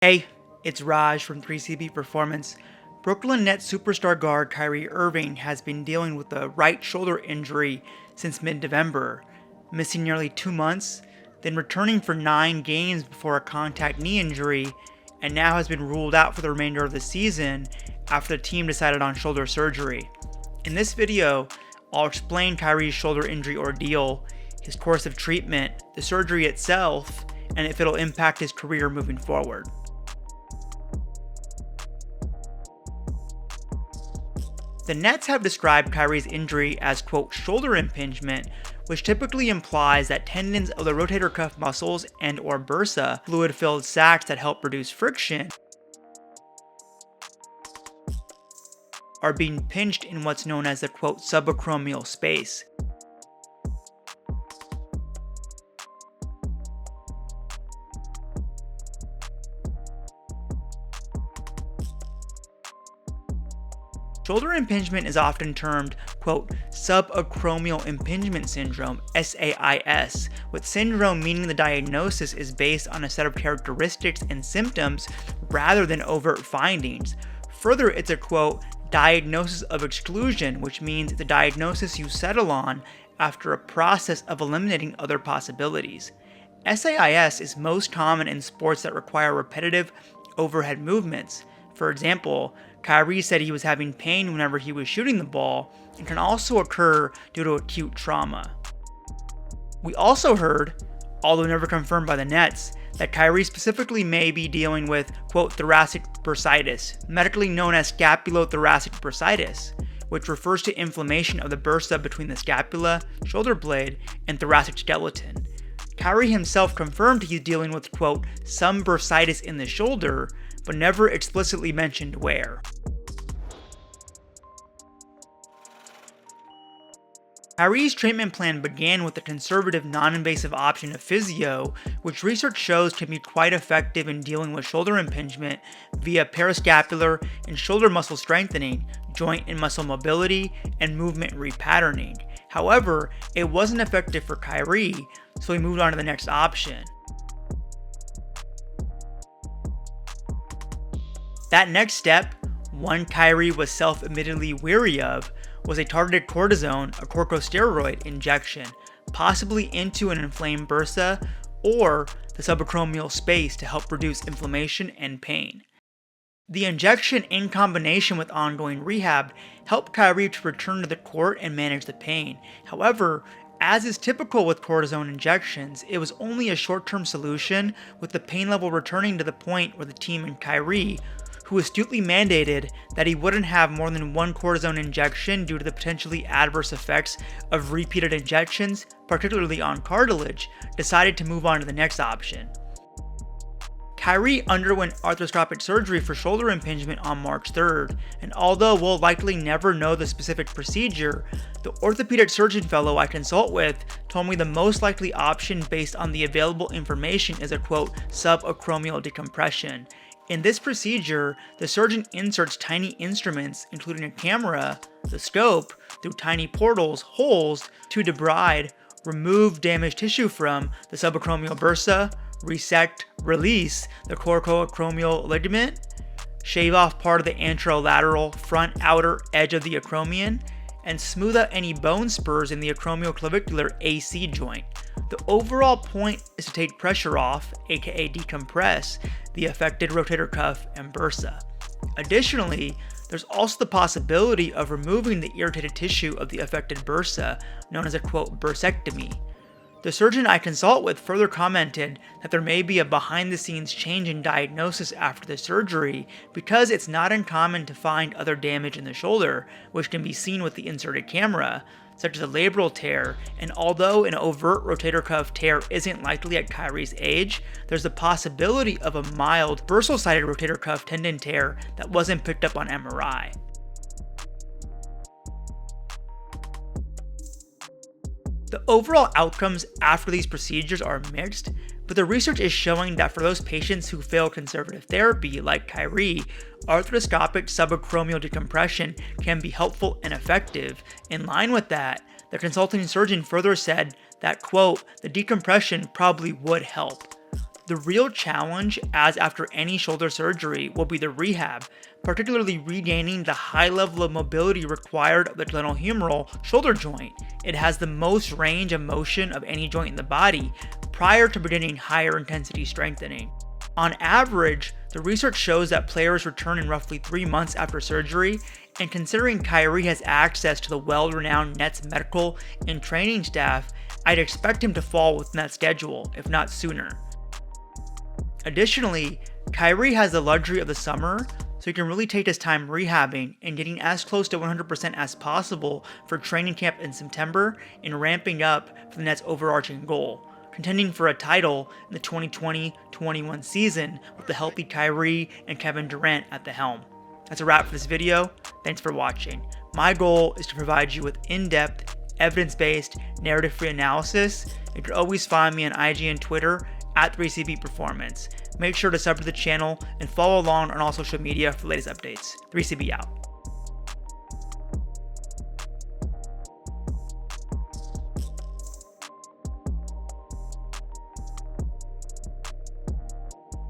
Hey, it's Raj from 3CB Performance. Brooklyn Nets superstar guard Kyrie Irving has been dealing with a right shoulder injury since mid-November, missing nearly 2 months, then returning for 9 games before a contact knee injury, and now has been ruled out for the remainder of the season after the team decided on shoulder surgery. In this video, I'll explain Kyrie's shoulder injury ordeal, his course of treatment, the surgery itself, and if it'll impact his career moving forward. The Nets have described Kyrie's injury as, quote, shoulder impingement, which typically implies that tendons of the rotator cuff muscles and/or bursa, fluid-filled sacs that help reduce friction, are being pinched in what's known as the, quote, subacromial space. Shoulder impingement is often termed, quote, subacromial impingement syndrome, SAIS, with syndrome meaning the diagnosis is based on a set of characteristics and symptoms rather than overt findings. Further, it's a, quote, diagnosis of exclusion, which means the diagnosis you settle on after a process of eliminating other possibilities. SAIS is most common in sports that require repetitive overhead movements. For example, Kyrie said he was having pain whenever he was shooting the ball and can also occur due to acute trauma. We also heard, although never confirmed by the Nets, that Kyrie specifically may be dealing with, quote, thoracic bursitis, medically known as scapulothoracic bursitis, which refers to inflammation of the bursa between the scapula, shoulder blade, and thoracic skeleton. Kyrie himself confirmed he's dealing with, quote, some bursitis in the shoulder, but never explicitly mentioned where. Kyrie's treatment plan began with the conservative non-invasive option of physio, which research shows can be quite effective in dealing with shoulder impingement via parascapular and shoulder muscle strengthening, joint and muscle mobility, and movement repatterning. However, it wasn't effective for Kyrie, so he moved on to the next option. That next step, one Kyrie was self-admittedly weary of, was a targeted cortisone, a corticosteroid injection, possibly into an inflamed bursa or the subacromial space to help reduce inflammation and pain. The injection, in combination with ongoing rehab, helped Kyrie to return to the court and manage the pain. However, as is typical with cortisone injections, it was only a short-term solution, with the pain level returning to the point where the team and Kyrie, who astutely mandated that he wouldn't have more than one cortisone injection due to the potentially adverse effects of repeated injections, particularly on cartilage, decided to move on to the next option. Kyrie underwent arthroscopic surgery for shoulder impingement on March 3rd, and although we'll likely never know the specific procedure, the orthopedic surgeon fellow I consult with told me the most likely option based on the available information is a, quote, subacromial decompression. In this procedure, the surgeon inserts tiny instruments, including a camera, the scope, through tiny portals, holes, to debride, remove damaged tissue from the subacromial bursa, resect, release the coracoacromial ligament, shave off part of the anterolateral front outer edge of the acromion, and smooth out any bone spurs in the acromioclavicular AC joint. The overall point is to take pressure off, aka decompress, the affected rotator cuff and bursa. Additionally, there's also the possibility of removing the irritated tissue of the affected bursa, known as a, quote, bursectomy. The surgeon I consult with further commented that there may be a behind-the-scenes change in diagnosis after the surgery because it's not uncommon to find other damage in the shoulder, which can be seen with the inserted camera, such as a labral tear, and although an overt rotator cuff tear isn't likely at Kyrie's age, there's the possibility of a mild bursal-sided rotator cuff tendon tear that wasn't picked up on MRI. The overall outcomes after these procedures are mixed, but the research is showing that for those patients who fail conservative therapy, like Kyrie, arthroscopic subacromial decompression can be helpful and effective. In line with that, the consulting surgeon further said that, quote, the decompression probably would help. The real challenge, as after any shoulder surgery, will be the rehab, particularly regaining the high level of mobility required of the glenohumeral shoulder joint. It has the most range of motion of any joint in the body prior to beginning higher intensity strengthening. On average, the research shows that players return in roughly 3 months after surgery, and considering Kyrie has access to the well-renowned Nets medical and training staff, I'd expect him to fall within that schedule, if not sooner. Additionally, Kyrie has the luxury of the summer, so he can really take his time rehabbing and getting as close to 100% as possible for training camp in September and ramping up for the Nets' overarching goal, contending for a title in the 2020-21 season with the healthy Kyrie and Kevin Durant at the helm. That's a wrap for this video. Thanks for watching. My goal is to provide you with in-depth, evidence-based, narrative-free analysis. You can always find me on IG and Twitter at 3CB Performance. Make sure to sub to the channel and follow along on all social media for the latest updates. 3CB out.